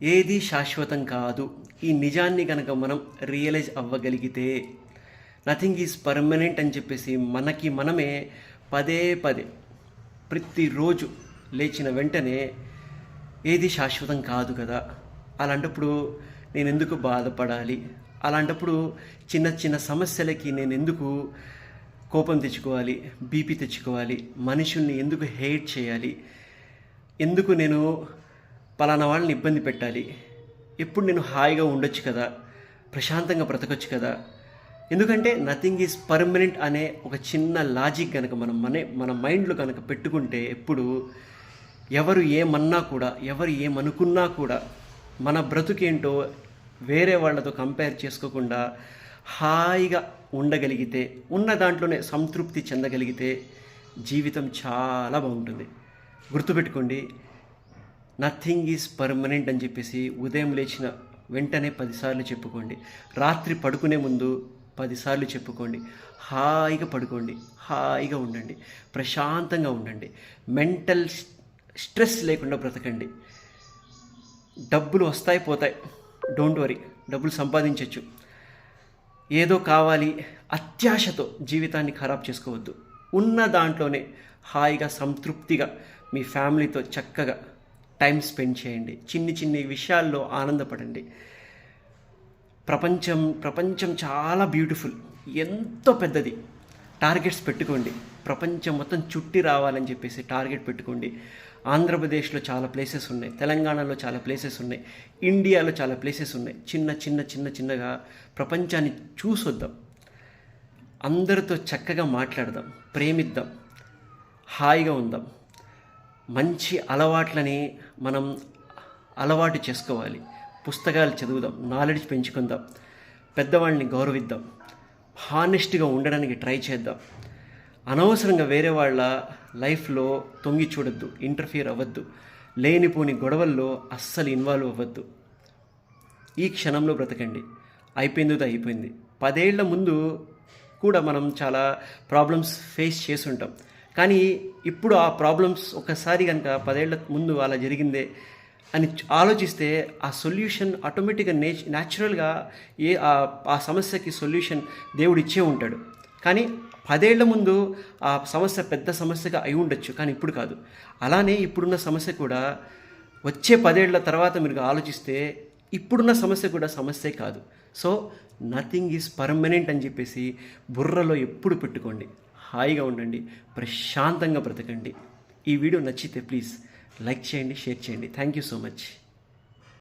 ఏది శాశ్వతం కాదు. ఈ నిజాన్ని గనక మనం రియలైజ్ అవ్వగలిగితే నథింగ్ ఈజ్ పర్మనెంట్ అని చెప్పేసి మనకి మనమే పదే పదే ప్రతిరోజు లేచిన వెంటనే ఏది శాశ్వతం కాదు కదా, అలాంటప్పుడు నేను ఎందుకు బాధపడాలి, అలాంటప్పుడు చిన్న చిన్న సమస్యలకి నేను ఎందుకు కోపం తెచ్చుకోవాలి, బీపీ తెచ్చుకోవాలి, మనుషుల్ని ఎందుకు హేట్ చేయాలి, ఎందుకు నేను పలానా వాళ్ళని ఇబ్బంది పెట్టాలి, ఎప్పుడు నేను హాయిగా ఉండొచ్చు కదా, ప్రశాంతంగా బ్రతకొచ్చు కదా. ఎందుకంటే నథింగ్ ఈజ్ పర్మనెంట్ అనే ఒక చిన్న లాజిక్ కనుక మన మైండ్లో కనుక పెట్టుకుంటే ఎప్పుడు ఎవరు ఏమన్నా కూడా, ఎవరు ఏమనుకున్నా కూడా మన బ్రతుకేంటో వేరే వాళ్ళతో కంపేర్ చేసుకోకుండా హాయిగా ఉండగలిగితే, ఉన్న దాంట్లోనే సంతృప్తి చెందగలిగితే జీవితం చాలా బాగుంటుంది. గుర్తుపెట్టుకోండి, నథింగ్ ఈజ్ పర్మనెంట్ అని చెప్పేసి ఉదయం లేచిన వెంటనే 10 సార్లు చెప్పుకోండి. రాత్రి పడుకునే ముందు 10 సార్లు చెప్పుకోండి. హాయిగా పడుకోండి, హాయిగా ఉండండి, ప్రశాంతంగా ఉండండి, మెంటల్ స్ట్రెస్ లేకుండా బ్రతకండి. డబ్బులు వస్తాయి పోతాయి, డోంట్ వరీ, డబ్బులు సంపాదించవచ్చు. ఏదో కావాలి అత్యాశతో జీవితాన్ని ఖరాబ్ చేసుకోవద్దు. ఉన్న దాంట్లోనే హాయిగా సంతృప్తిగా మీ ఫ్యామిలీతో చక్కగా టైం స్పెండ్ చేయండి. చిన్ని చిన్ని విషయాల్లో ఆనందపడండి. ప్రపంచం చాలా బ్యూటిఫుల్, ఎంతో పెద్దది. టార్గెట్స్ పెట్టుకోండి. ప్రపంచం మొత్తం చుట్టి రావాలని చెప్పేసి టార్గెట్ పెట్టుకోండి. ఆంధ్రప్రదేశ్లో చాలా ప్లేసెస్ ఉన్నాయి, తెలంగాణలో చాలా ప్లేసెస్ ఉన్నాయి, ఇండియాలో చాలా ప్లేసెస్ ఉన్నాయి. చిన్నగా ప్రపంచాన్ని చూసొద్దాం. అందరితో చక్కగా మాట్లాడదాం, ప్రేమిద్దాం, హాయిగా ఉందాం. మంచి అలవాట్లని మనం అలవాటు చేసుకోవాలి. పుస్తకాలు చదువుదాం, నాలెడ్జ్ పెంచుకుందాం, పెద్దవాళ్ళని గౌరవిద్దాం, హానెస్ట్గా ఉండడానికి ట్రై చేద్దాం. అనవసరంగా వేరే వాళ్ళ లైఫ్లో తొంగి చూడొద్దు, ఇంటర్ఫియర్ అవ్వద్దు, లేనిపోని గొడవల్లో అస్సలు ఇన్వాల్వ్ అవ్వద్దు. ఈ క్షణంలో బ్రతకండి. అయిపోయిందో అయిపోయింది. 10 ఏళ్ల ముందు కూడా మనం చాలా ప్రాబ్లమ్స్ ఫేస్ చేసి ఉంటాం. కానీ ఇప్పుడు ఆ ప్రాబ్లమ్స్ ఒకసారి కనుక 10 ఏళ్ల ముందు అలా జరిగిందే అని ఆలోచిస్తే ఆ సొల్యూషన్ ఆటోమేటిక్గా న్యాచురల్గా ఆ సమస్యకి సొల్యూషన్ దేవుడు ఇచ్చే ఉంటాడు. కానీ 10 ఏళ్ల ముందు ఆ సమస్య పెద్ద సమస్యగా అయి ఉండొచ్చు, కానీ ఇప్పుడు కాదు. అలానే ఇప్పుడున్న సమస్య కూడా వచ్చే 10 ఏళ్ల తర్వాత మీరు ఆలోచిస్తే ఇప్పుడున్న సమస్య కూడా సమస్యే కాదు. సో నథింగ్ ఈజ్ పర్మనెంట్ అని చెప్పేసి బుర్రలో ఎప్పుడు పెట్టుకోండి. హాయిగా ఉండండి, ప్రశాంతంగా బ్రతకండి. ఈ వీడియో నచ్చితే ప్లీజ్ లైక్ చేయండి, షేర్ చేయండి. Thank you so much.